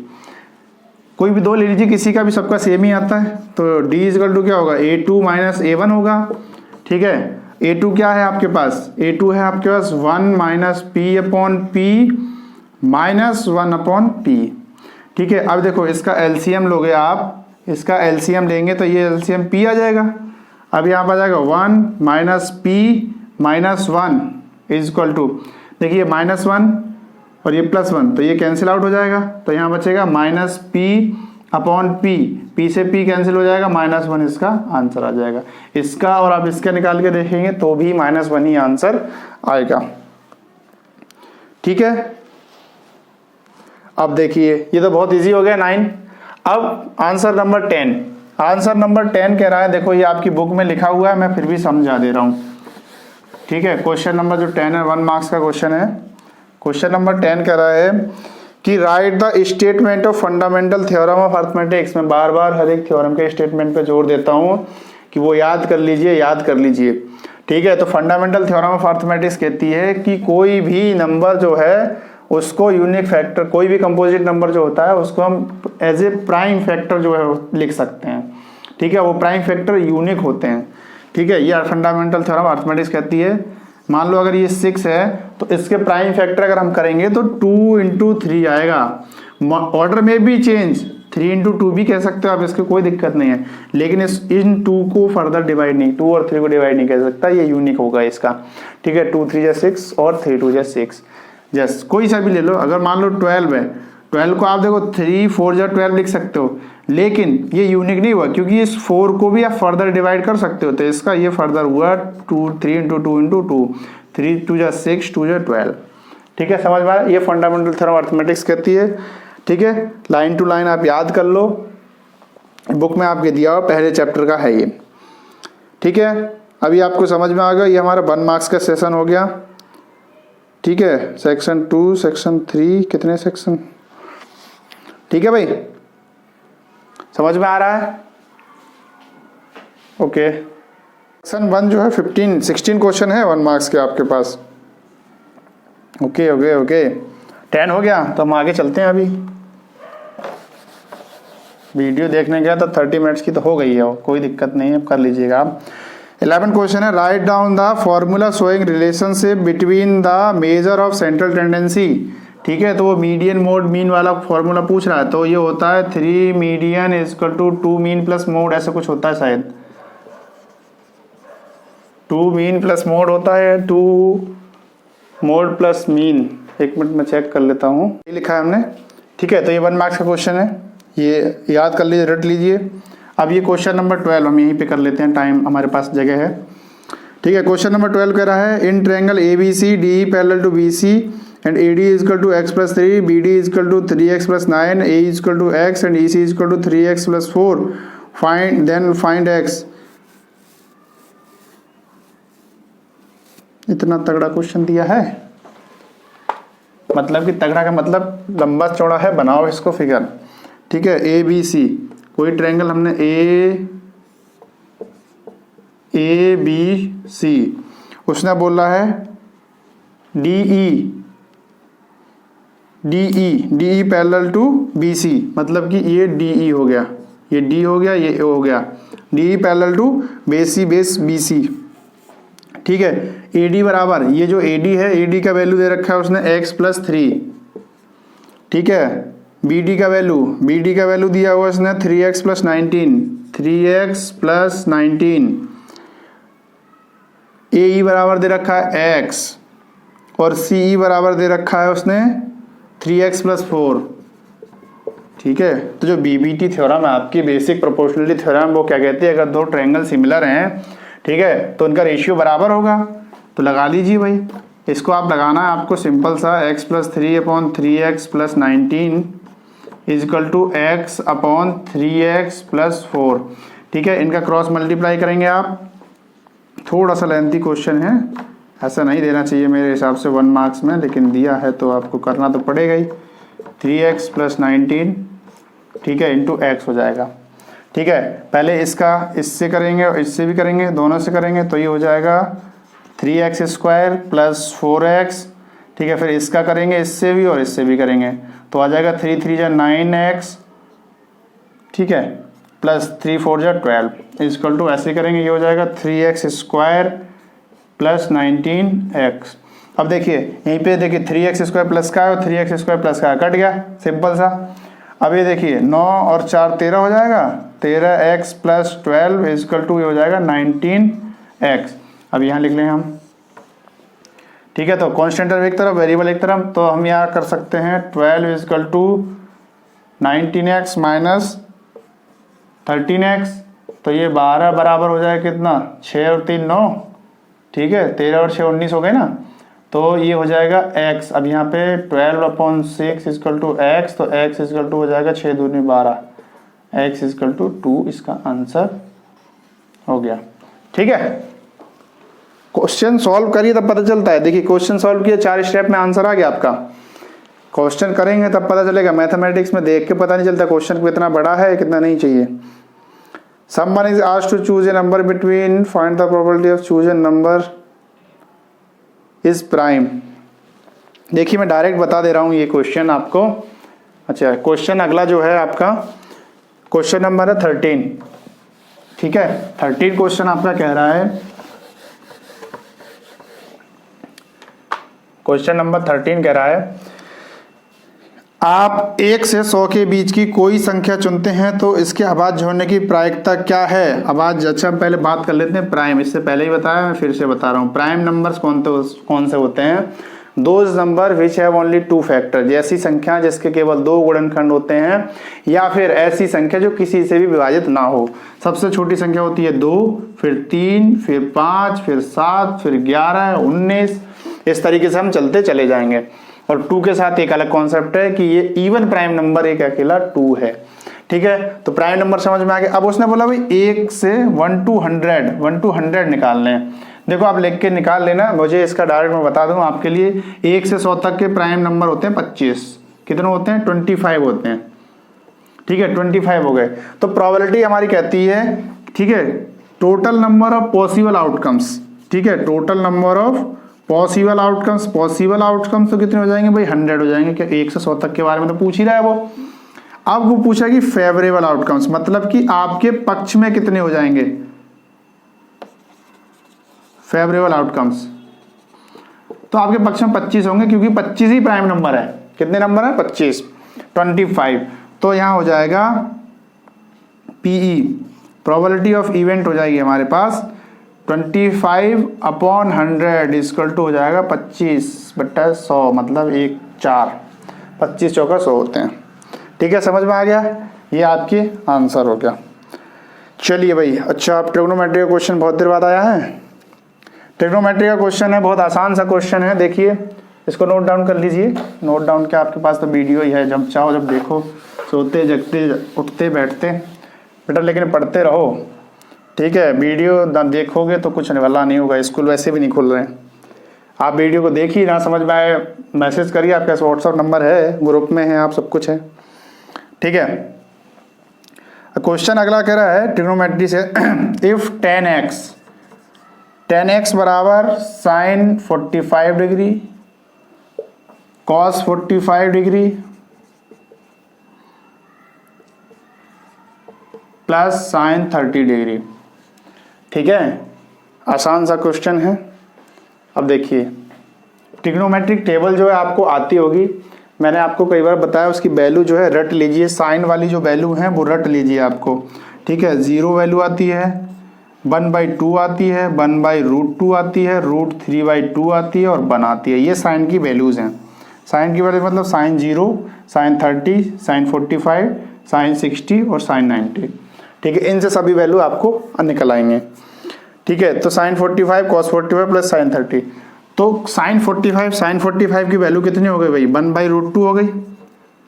कोई भी 2 ले लीजिए, किसी का भी, सबका सेम ही आता है। तो d = क्या होगा, a2 - a1 होगा, ठीक है। a2 क्या है आपके पास, a2 है आपके पास 1 - p/p -1/p, ठीक है। अब देखो इसका एलसीएम लोगे आप, इसका एलसीएम लेंगे तो ये एलसीएम p आ जाएगा। अब यहाँ पर आ जाएगा 1 - p -1 = देखिए -1 और ये +1, तो ये कैंसिल आउट हो जाएगा, तो यहाँ बचेगा -p/p, p से p कैंसिल हो जाएगा, -1 इसका आंसर आ जाएगा। इसका और आप इसका निकाल के देखेंगे तो भी -1 ही आंसर आएगा, ठीक है। अब देखिए ये तो बहुत इजी हो गया 9। अब आंसर नंबर 10, आंसर नंबर 10 कह रहा है, देखो ये आपकी बुक में लिखा हुआ है, मैं फिर भी समझा दे रहा हूँ, ठीक है। क्वेश्चन नंबर जो 10 है 1 मार्क्स का क्वेश्चन है। क्वेश्चन नंबर 10 कह रहा है कि right the statement of fundamental theorem of arithmetics. मैं बार बार हर एक थ्योरम के स्टेटमेंट पे जोर देता हूँ कि वो याद कर लीजिए, याद कर लीजिए, ठीक है। तो फंडामेंटल थ्योरम ऑफ अर्थमेटिक्स कहती है कि कोई भी नंबर जो है उसको यूनिक फैक्टर, कोई भी कंपोजिट नंबर जो होता है उसको हम एज ए प्राइम फैक्टर जो है लिख सकते हैं, ठीक है। वो प्राइम फैक्टर यूनिक होते हैं, ठीक है। ये फंडामेंटल थ्योरम ऑफ अर्थमेटिक्स कहती है। मान लो अगर ये 6 है तो इसके प्राइम फैक्टर अगर हम करेंगे तो 2 × 3 आएगा। ऑर्डर में भी चेंज, 3 × 2 भी कह सकते हो आप, इसकी कोई दिक्कत नहीं है, लेकिन इन 2 को फर्दर डिवाइड नहीं, 2 और 3 को डिवाइड नहीं कर सकता, ये यूनिक होगा इसका, ठीक है। 2 × 3 = 6 और 3 × 2 = 6, जस कोई सा भी ले लो। अगर मान लो 12 है, 12 को आप देखो 3 × 4 = 12 लिख सकते हो, लेकिन ये यूनिक नहीं हुआ क्योंकि इस 4 को भी आप फर्दर डिवाइड कर सकते हो, तो इसका ये फर्दर हुआ 3 × 2 × 2, 3 × 2 = 6, 2 × 12, ठीक है। समझ में आया, ये फंडामेंटल थ्योरम ऑफ अर्थमेटिक्स कहती है, ठीक है। लाइन टू लाइन आप याद कर लो, बुक में आपके दिया हुआ पहले चैप्टर का है ये, ठीक है। अभी आपको समझ में आ गया, ये हमारा 1 मार्क्स का सेशन हो गया, ठीक है। सेक्शन 2 सेक्शन 3 कितने सेक्शन, ठीक है भाई। समझ में आ रहा है? ओके। सेक्शन 1 जो है 16 क्वेश्चन है 1 मार्क्स के आपके पास। ओके ओके ओके 10 हो गया, तो हम आगे चलते हैं। अभी वीडियो देखने गया तो 30 मिनट्स की तो हो गई है, कोई दिक्कत नहीं है, कर लीजिएगा आप। 11 क्वेश्चन है, write down the formula showing relationship between the measure of central tendency. ठीक है, तो वो मीडियन मोड मीन वाला फॉर्मूला पूछ रहा है, तो ये होता है 3 median equal to 2 mean plus mode, ऐसा कुछ होता है शायद। 2 मीन प्लस मोड होता है, 2 मोड प्लस मीन। एक मिनट में चेक कर लेता हूँ, ये लिखा है हमने। ठीक है, तो ये 1 मार्क्स का क्वेश्चन है, ये याद कर लीजिए, रट लीजिए। अब ये क्वेश्चन नंबर 12 हम यहीं पे कर लेते हैं, टाइम हमारे पास जगह है। ठीक है, क्वेश्चन नंबर 12 कह रहा है in triangle ABC DE parallel to BC and AD is equal to x plus 3, BD is equal to 3x plus 9, AE is equal to x and EC is equal to 3x plus 4, find x। इतना तगड़ा क्वेश्चन दिया है, मतलब कि तगड़ा का मतलब लंबा चौड़ा है, बनाओ इसको फिगर। ठीक है, ABC कोई ट्रायंगल हमने ABC, उसने बोला है DE पैरेलल टू BC, मतलब कि ये DE हो गया, ये D हो गया, ये हो गया DE parallel to base BC। ठीक है, AD बराबर, ये जो AD है, AD का वैल्यू दे रखा है उसने x प्लस 3। ठीक है, BD का वैल्यू दिया हुआ उसने 3x plus 19, 3x plus 19। AE बराबर दे रखा है x और CE बराबर दे रखा है उसने 3x प्लस 4। ठीक है, तो जो BBT थ्योरम है आपकी, बेसिक प्रोपोर्शनलिटी थ्योरम, वो क्या कहती है, अगर दो ट्रायंगल सिमिलर हैं, ठीक है, तो उनका रेशियो बराबर होगा। तो लगा लीजिए भाई, इसको आप लगाना है आपको सिंपल सा, x plus 3 upon 3x plus 19 is equal to x upon 3x plus 4। ठीक है, इनका क्रॉस मल्टीप्लाई करेंगे आप। थोड़ा सा लेंथी क्वेश्चन है, ऐसा नहीं देना चाहिए मेरे हिसाब से 1 मार्क्स में, लेकिन दिया है तो आपको करना तो पड़ेगा ही। 3x प्लस 19, ठीक है, इंटू x हो जाएगा। ठीक है, पहले इसका इससे करेंगे और इससे भी करेंगे, दोनों से करेंगे, तो ये हो जाएगा 3x स्क्वायर प्लस 4x। ठीक है, फिर इसका करेंगे इससे भी और इससे भी करेंगे, तो आ जाएगा 3 3 जा 9x। ठीक है, प्लस 3 4 जा 12 इक्वल टू, ऐसे करेंगे ये हो जाएगा 3x स्क्वायर प्लस 19x। अब देखिए यहीं पे देखिए 3x स्क्वायर प्लस का है और 3x स्क्वायर प्लस का है, कट गया, सिंपल सा। अब ये देखिए 9 और 4 13 हो जाएगा, 13x प्लस 12 इक्वल टू ये हो जाएगा 19x। अब यहाँ लिख लें हम। ठीक है, तो कॉन्स्टेंट एक तरफ, वेरिएबल एक तरफ, तो हम यहाँ कर सकते हैं 12 equal to 19x minus 13x, तो ये 12 बराबर हो जाएगा कितना, 6 और 3 9। ठीक है, 13 और 6 19 हो गए ना, तो ये हो जाएगा x। अब यहाँ पे 12/6 इक्वल टू x, तो x इक्वल टू हो जाएगा 6 दूनी 12, x इक्वल टू 2 इसका आंसर हो गया। ठीक है, क्वेश्चन सॉल्व करिए तब पता चलता है। देखिए क्वेश्चन सॉल्व किया, 4 स्टेप में आंसर आ गया आपका। क्वेश्चन करेंगे तब पता चलेगा, मैथमेटिक्स में देख के पता नहीं चलता क्वेश्चन कितना बड़ा है कितना नहीं चाहिए। Someone is asked to choose a number between, find the probability of chosen number is prime। देखिए मैं डायरेक्ट बता दे रहा हूँ ये क्वेश्चन आपको। अच्छा, क्वेश्चन अगला जो है आपका क्वेश्चन नंबर है 13। ठीक है, 13 क्वेश्चन आपका कह रहा है, क्वेश्चन नंबर 13 कह रहा है आप 1 से 100 के बीच की कोई संख्या चुनते हैं तो इसके आवाज जोड़ने की प्रायिकता क्या है। आवाज, अच्छा हम पहले बात कर लेते हैं प्राइम, इससे पहले ही बताया, मैं फिर से बता रहा हूँ। प्राइम नंबर्स कौन से होते हैं, those number which have only 2 factor, ऐसी संख्या जिसके केवल 2 गुणनखंड होते हैं, या फिर ऐसी संख्या जो किसी से भी विभाजित ना हो। सबसे छोटी संख्या होती है 2, फिर 3, फिर 5, फिर 7, फिर 11, 19, इस तरीके से हम चलते चले जाएंगे। और 2 के साथ एक अलग कॉन्सेप्ट है कि ये इवन प्राइम नंबर एक अकेला 2 है। ठीक है, तो प्राइम नंबर समझ में आ गया। अब उसने बोला भाई 1 से 1 to 100 निकालने हैं। देखो आप लिख के निकाल लेना, मुझे इसका डायरेक्ट मैं बता दूं आपके लिए। 1 से 100 तक के प्राइम नंबर होते हैं 25, कितने होते हैं, 25 होते हैं। ठीक है 25 हो गए। तो प्रोबेबिलिटी हमारी कहती है, ठीक है, total number of possible outcomes, ठीक है, total number of possible outcomes, possible outcomes तो कितने हो जाएंगे भाई 100 हो जाएंगे। क्या 1 से 100 तक के बारे में तो पूछ ही रहा है वो। अब वो पूछा कि फेवरेबल आउटकम्स मतलब कि आपके पक्ष में कितने हो जाएंगे फेवरेबल आउटकम्स, तो आपके पक्ष में 25 होंगे क्योंकि 25 ही प्राइम नंबर है। कितने नंबर है 25, 25। तो यहां हो जाएगा पीई प्रोबेबिलिटी ऑफ इवेंट हो जाएगी हमारे पास 25/100 इक्वल टू हो जाएगा 25/100 मतलब 1 4 25 चौका 100 होते हैं। ठीक है समझ में आ गया, ये आपकी आंसर हो गया। चलिए भाई, अच्छा आप ट्रिग्नोमेट्री का क्वेश्चन बहुत देर बाद आया है। ट्रिग्नोमेट्री का क्वेश्चन है, बहुत आसान सा क्वेश्चन है। देखिए इसको नोट डाउन कर लीजिए। नोट डाउन क्या, आपके पास तो वीडियो ही है, जब चाहो जब देखो, सोते जगते उठते बैठते बेटा, लेकिन पढ़ते रहो। ठीक है, वीडियो देखोगे तो कुछ वाला नहीं होगा, स्कूल वैसे भी नहीं खुल रहे हैं। आप वीडियो को देखिए, ना समझ में आए मैसेज करिए, आपके पास व्हाट्सअप नंबर है, ग्रुप में है आप, सब कुछ है। ठीक है, क्वेश्चन अगला कह रहा है ट्रिग्नोमेट्री से इफ 10x बराबर sine 45 degree cos 45 degree plus sine 30 degree. ठीक है, आसान सा क्वेश्चन है। अब देखिए ट्रिग्नोमेट्रिक टेबल जो है आपको आती होगी, मैंने आपको कई बार बताया, उसकी वैल्यू जो है रट लीजिए। साइन वाली जो वैल्यू है वो रट लीजिए आपको। ठीक है, 0 वैल्यू आती है, 1/2 आती है, 1/√2 आती है, √3/2 आती है और 1 आती है। ये साइन की वैल्यूज हैं। साइन की वैल्यू मतलब साइन 0, साइन 30, साइन 45, साइन 60 और साइन 90। ठीक है, इनसे सभी वैल्यू आपको निकल आएंगे। ठीक है, तो साइन 45 कॉस 45 प्लस साइन 30, तो साइन 45 की वैल्यू कितनी हो गई भाई 1/√2 हो गई।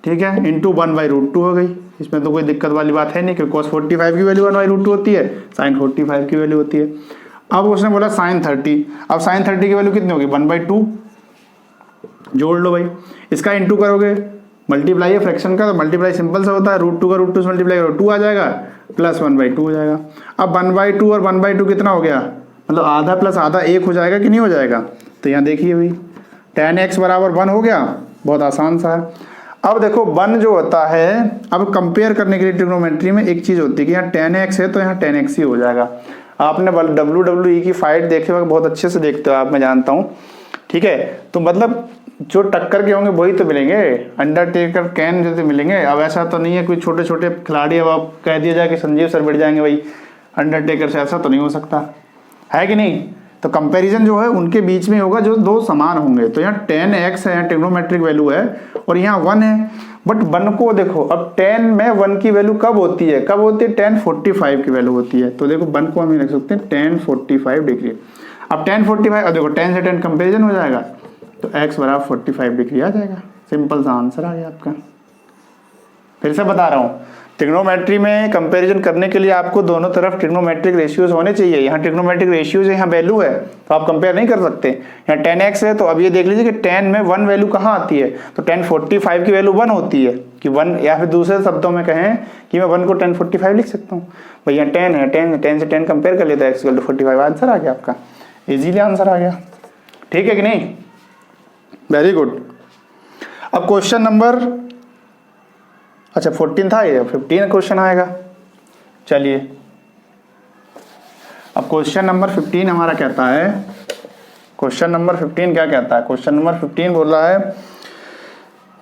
ठीक है, इंटू 1/√2 हो गई। इसमें तो कोई दिक्कत वाली बात है नहीं, क्योंकि cos 45 की वैल्यू 1/√2 होती है, साइन 45 की वैल्यू होती है। अब उसने बोला साइन 30, अब साइन 30 की वैल्यू कितनी होगी 1/2, जोड़ लो भाई। इसका इंटू करोगे, मल्टीप्लाई है फ्रैक्शन का, तो मल्टीप्लाई सिंपल सा होता है, √2 का √2 से मल्टीप्लाई करो 2 आ जाएगा, प्लस 1/2 हो जाएगा। अब 1/2 और 1/2 कितना हो गया, मतलब आधा प्लस आधा 1 हो जाएगा कि नहीं हो जाएगा। तो यहाँ देखिए भाई 10x बराबर 1 हो गया, बहुत आसान सा है। अब देखो 1 जो होता है, अब कंपेयर करने के लिए ट्रिग्नोमेट्री में एक चीज होती है कि यहाँ 10x है तो यहाँ 10x ही हो जाएगा। आपने WWE की फाइट देखे वक्त बहुत अच्छे से देखते हो आप, मैं जानता हूँ। ठीक है, तो मतलब जो टक्कर के होंगे वही तो मिलेंगे, अंडरटेकर कैन जैसे मिलेंगे। अब ऐसा तो नहीं है कोई छोटे छोटे खिलाड़ी, अब आप कह दिया जाए कि संजीव सर बैठ जाएंगे भाई अंडरटेकर से, ऐसा तो नहीं हो सकता है कि नहीं। तो कंपैरिजन जो है उनके बीच में होगा जो दो समान होंगे। तो यहाँ 10x है, यहाँ ट्रिग्नोमेट्रिक वैल्यू है, और यहाँ 1 है। बट 1 को देखो, अब 10 में 1 की वैल्यू कब होती है, कब होती है 1045 की वैल्यू होती है। तो देखो 1 को हम लिख सकते हैं 1045 डिग्री। अब 1045, अब देखो 10 से 10 कंपेरिजन हो जाएगा, तो x बराबर 45 डिग्री आ जाएगा। सिंपल सा आंसर आ गया आपका। फिर से बता रहा हूँ, ट्रिग्नोमेट्री में कंपैरिजन करने के लिए आपको दोनों तरफ ट्रिग्नोमेट्रिक रेशियोज होने चाहिए। यहाँ ट्रिग्नोमेट्रिक रेशियोज है, यहाँ वैल्यू है, तो आप कंपेयर नहीं कर सकते। यहाँ 10x है, तो अब ये देख लीजिए कि 10 में 1 वैल्यू कहाँ आती है, तो 1045 की वैल्यू 1 होती है कि 1, या फिर दूसरे शब्दों में कहें कि मैं 1 को 1045 लिख सकता हूँ। भैया 10 है, 10 से 10 कंपेयर कर लेता है, x = 45, आंसर आ गया आपका, इजीली आंसर आ गया। ठीक है कि नहीं, वेरी गुड। अब क्वेश्चन नंबर, अच्छा 14 था ये, 15 क्वेश्चन आएगा। चलिए अब क्वेश्चन नंबर 15 हमारा कहता है, क्वेश्चन नंबर 15 क्या कहता है, क्वेश्चन नंबर 15 बोल रहा है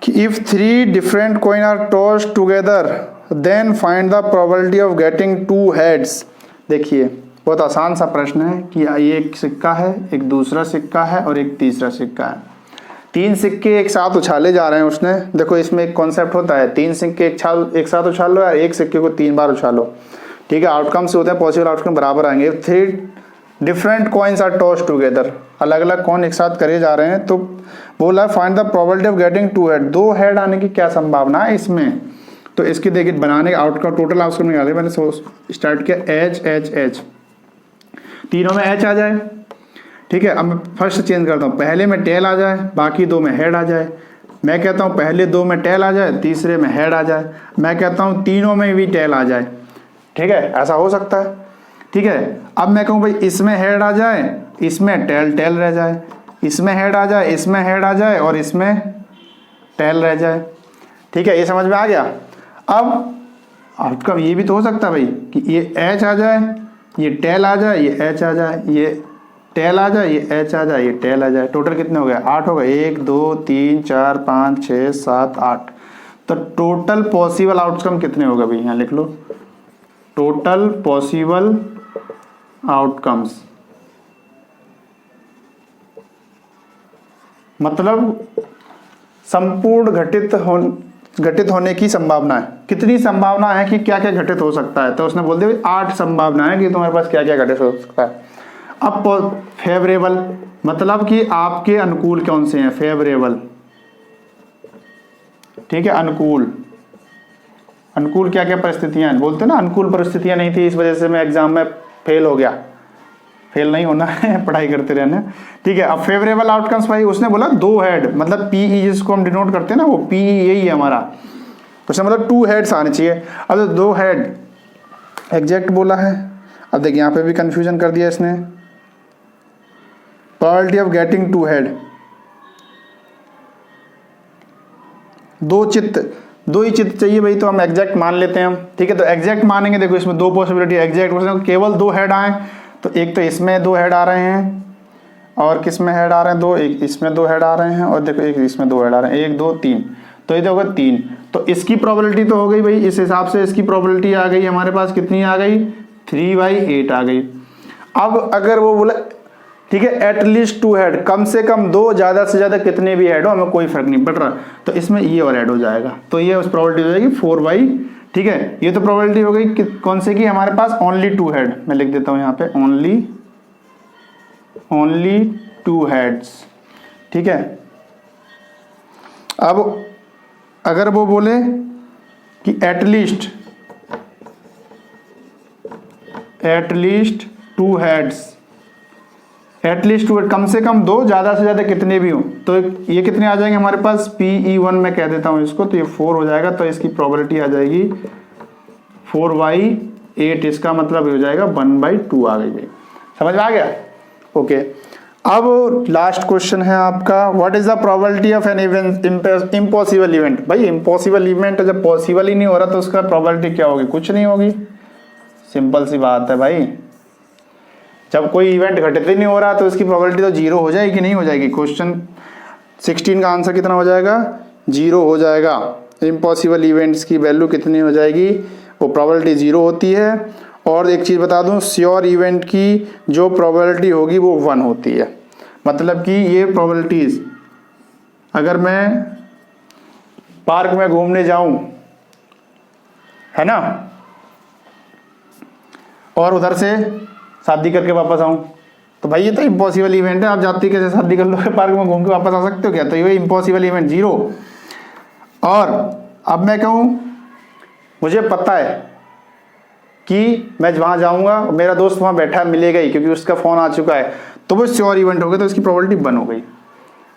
कि if 3 different coin are tossed together then find the probability of getting 2 heads. देखिए बहुत आसान सा प्रश्न है कि ये एक सिक्का है, एक दूसरा सिक्का है और एक तीसरा सिक्का है। 3 सिक्के एक साथ उछाले जा रहे हैं उसने। देखो इसमें एक कॉन्सेप्ट होता है, 3 सिक्के एक साथ उछाल लो या एक सिक्के को 3 बार उछालो। ठीक है, आउटकम्स होते हैं, पॉसिबल आउटकम बराबर आएंगे। 3 different coins are tossed together, अलग अलग कॉइन एक साथ करे जा रहे हैं। तो बोला find the probability of getting 2 head, 2 head आने की क्या संभावना है इसमें। तो इसकी देखिए बनाने का आउटकम, टोटल आउटकम निकाले, मैंने स्टार्ट किया H, तीनों में H आ जाए। ठीक है, अब मैं फर्स्ट चेंज करता हूँ, पहले में टेल आ जाए, बाकी 2 में हेड आ जाए। मैं कहता हूँ पहले दो में टेल आ जाए, तीसरे में हेड आ जाए, मैं कहता हूँ तीनों में भी टेल आ जाए। ठीक है, ऐसा हो सकता है। ठीक है, अब मैं कहूँ भाई इसमें हेड आ जाए, इसमें टेल टेल रह जाए, इसमें हेड आ जाए, इसमें हेड आ जाए और इसमें टेल रह जाए। ठीक है, ये समझ में आ गया। अब आउटकम ये भी तो हो सकता है भाई कि ये एच आ जाए, ये टेल आ जाए, ये एच आ जाए, ये टेल आ जाए, ये एच आ जाए, ये टेल आ जाए। टोटल कितने हो गए? 8 हो गए। 1 2 3 4 5 6 7 8। तो टोटल पॉसिबल आउटकम कितने हो गए भाई? यहाँ लिख लो, टोटल पॉसिबल आउटकम्स, मतलब संपूर्ण घटित होने की संभावना है। कितनी संभावना है कि क्या क्या घटित हो सकता है? तो उसने बोल दिया 8 संभावना है कि तुम्हारे पास क्या क्या घटित हो सकता है। अब फेवरेबल मतलब कि आपके अनुकूल कौन से हैं? फेवरेबल। ठीक है, अनुकूल। अनुकूल क्या क्या परिस्थितियां हैं? बोलते ना अनुकूल परिस्थितियां नहीं थी, इस वजह से मैं एग्जाम में फेल हो गया। फेल नहीं होना है, पढ़ाई करते रहना। ठीक है, अब फेवरेबल आउटकम्स भाई उसने बोला 2 हेड, मतलब पीई जिसको हम डिनोट करते हैं ना, वो पीई यही है हमारा। तो उसने मतलब 2 हेड्स आने चाहिए। अब 2 हेड एग्जैक्ट बोला है। अब देखिए यहाँ पे भी कंफ्यूजन कर दिया इसने। प्रोबेबिलिटी ऑफ गेटिंग 2 हेड, 2 ही चित्त चाहिए भाई, तो हम एग्जैक्ट मान लेते हैं हम। ठीक है, तो एग्जैक्ट मानेंगे। देखो इसमें 2 पॉसिबिलिटी एग्जैक्ट, केवल 2 हेड आए, तो एक तो इसमें 2 हेड आ रहे हैं और किस में हेड आ रहे हैं? 2, एक इसमें 2 हेड आ रहे हैं और देखो एक इसमें 2 हेड आ रहे हैं, 1 2 3, तो ये होगा 3। तो इसकी प्रोबेबिलिटी तो हो गई भाई, इस हिसाब से इसकी प्रोबेबिलिटी आ गई हमारे पास, कितनी आ गई? 3/8 आ गई। अब अगर वो बोला ठीक है एटलीस्ट 2 हेड, कम से कम 2, ज्यादा से ज्यादा कितने भी हेड हो हमें कोई फर्क नहीं पड़ रहा, तो इसमें ये और ऐड हो जाएगा, तो ये उस प्रोबेबिलिटी हो जाएगी 4/। ठीक है, ये तो प्रोबेबिलिटी हो गई कौन से की? हमारे पास ओनली 2 हेड। मैं लिख देता हूं यहाँ पे ओनली 2 हेड्स। ठीक है, अब अगर वो बोले कि एटलीस्ट 2 हेड्स, एटलीस्ट 2 हेड, कम से कम 2, ज्यादा से ज्यादा कितने भी हो, तो ये कितने आ जाएंगे हमारे पास? PE1 में कह देता हूं इसको, तो ये 4 हो जाएगा, तो इसकी प्रोबेबिलिटी आ जाएगी 4/8। इसका मतलब हो जाएगा 1/2 आ गई भाई। समझ में आ गया? ओके, अब लास्ट क्वेश्चन है आपका, what is the probability of an event impossible event? भाई इम्पॉसिबल इवेंट जब पॉसिबल ही नहीं हो रहा तो उसका प्रोबेबिलिटी क्या होगी? कुछ नहीं होगी। सिंपल सी बात है भाई, जब कोई इवेंट घटित ही नहीं हो रहा तो उसकी प्रोबेबिलिटी तो 0 हो जाएगी, नहीं हो जाएगी? क्वेश्चन 16 का आंसर कितना हो जाएगा? 0 हो जाएगा। इम्पॉसिबल इवेंट्स की वैल्यू कितनी हो जाएगी? वो प्रोबेबिलिटी 0 होती है। और एक चीज़ बता दूं, श्योर इवेंट की जो प्रोबेबिलिटी होगी वो 1 होती है। मतलब कि ये प्रोबेबिलिटीज, अगर मैं पार्क में घूमने जाऊं, है ना, और उधर से शादी करके वापस आऊं, तो भाई ये तो इम्पॉसिबल इवेंट है। आप जाती कैसे शादी कर लोगे, पार्क में घूम के वापस आ सकते हो क्या? तो ये इम्पॉसिबल इवेंट 0। और अब मैं कहूं मुझे पता है कि मैं वहां जाऊंगा, मेरा दोस्त वहां बैठा मिलेगा ही क्योंकि उसका फोन आ चुका है, तो वो श्योर इवेंट हो गया, तो इसकी प्रोबेबिलिटी 1 हो गई,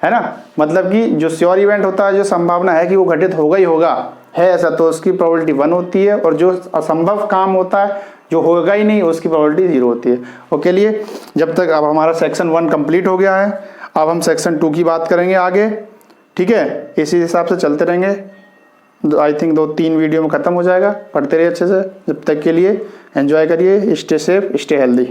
है ना। मतलब कि जो श्योर इवेंट होता है, जो संभावना है कि वो घटित होगा ही होगा, है ऐसा, तो उसकी प्रोबेबिलिटी 1 होती है। और जो असंभव काम होता है, जो होगा ही नहीं, उसकी प्रोबेबिलिटी 0 होती है। ओके, लिए जब तक अब हमारा सेक्शन 1 कंप्लीट हो गया है, अब हम सेक्शन 2 की बात करेंगे आगे। ठीक है, इसी हिसाब से चलते रहेंगे। आई थिंक 2-3 वीडियो में खत्म हो जाएगा। पढ़ते रहिए अच्छे से। जब तक के लिए एंजॉय करिए, स्टे सेफ, स्टे हेल्दी।